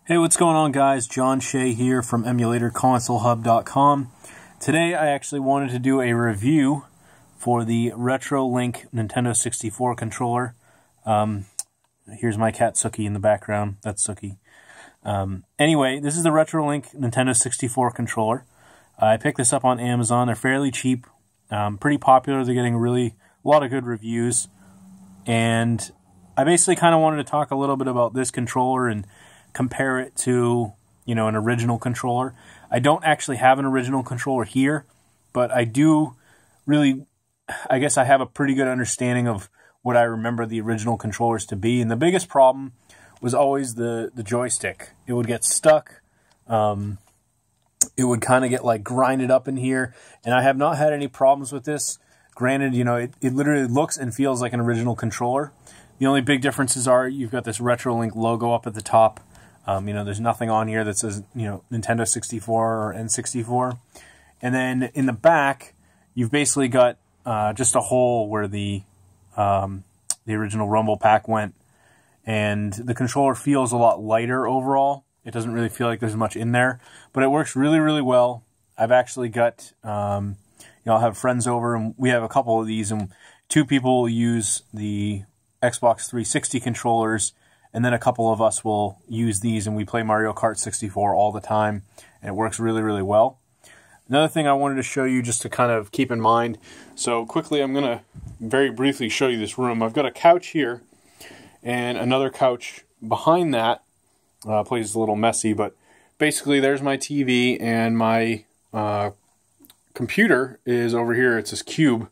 Hey, what's going on, guys? John Shea here from EmulatorConsoleHub.com. Today I actually wanted to do a review for the Retrolink Nintendo 64 controller. Here's my cat Sookie in the background. That's Sookie. Anyway, this is the Retrolink Nintendo 64 controller. I picked this up on Amazon. They're fairly cheap, pretty popular. They're getting a lot of good reviews. And I basically kind of wanted to talk a little bit about this controller and compare it to, an original controller. I don't actually have an original controller here, but I do I guess I have a pretty good understanding of what I remember the original controllers to be. And the biggest problem was always the joystick. It would get stuck. It would kind of get like grinded up in here. And I have not had any problems with this. Granted, it literally looks and feels like an original controller. The only big differences are you've got this Retrolink logo up at the top. There's nothing on here that says, Nintendo 64 or N64. And then in the back, you've basically got just a hole where the original Rumble pack went. And the controller feels a lot lighter overall. It doesn't really feel like there's much in there. But it works really, really well. I've actually got, I'll have friends over, and we have a couple of these, and two people will use the Xbox 360 controllers, and then a couple of us will use these, and we play Mario Kart 64 all the time, and it works really, really well. Another thing I wanted to show you just to kind of keep in mind, so quickly I'm going to very briefly show you this room. I've got a couch here, and another couch behind that. Place is a little messy, but basically there's my TV, and my computer is over here. It's this cube.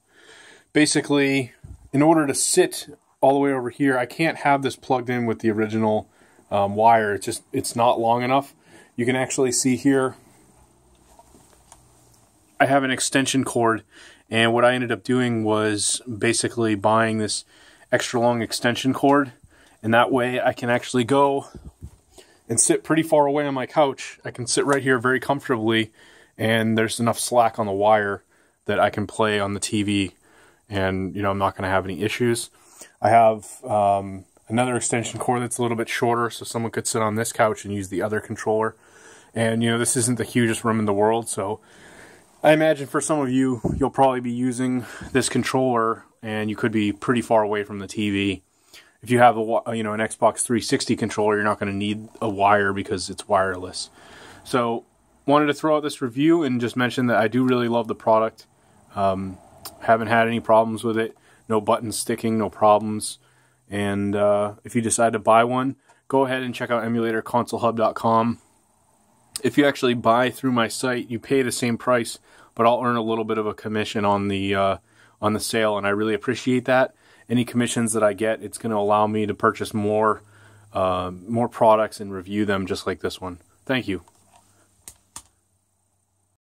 Basically, in order to sit all the way over here, I can't have this plugged in with the original wire. It's not long enough. You can actually see here I have an extension cord, and what I ended up doing was basically buying this extra long extension cord, and that way I can actually go and sit pretty far away on my couch. I can sit right here very comfortably, and there's enough slack on the wire that I can play on the TV, and I'm not going to have any issues. I have another extension cord that's a little bit shorter, so someone could sit on this couch and use the other controller. And this isn't the hugest room in the world, so I imagine for some of you, you'll probably be using this controller, and you could be pretty far away from the TV. If you have an Xbox 360 controller, you're not going to need a wire because it's wireless. So, wanted to throw out this review and just mention that I do really love the product. Haven't had any problems with it. No buttons sticking, no problems. And if you decide to buy one, go ahead and check out EmulatorConsoleHub.com. If you actually buy through my site, you pay the same price, but I'll earn a little bit of a commission on the sale, and I really appreciate that. Any commissions that I get, it's going to allow me to purchase more products and review them just like this one. Thank you.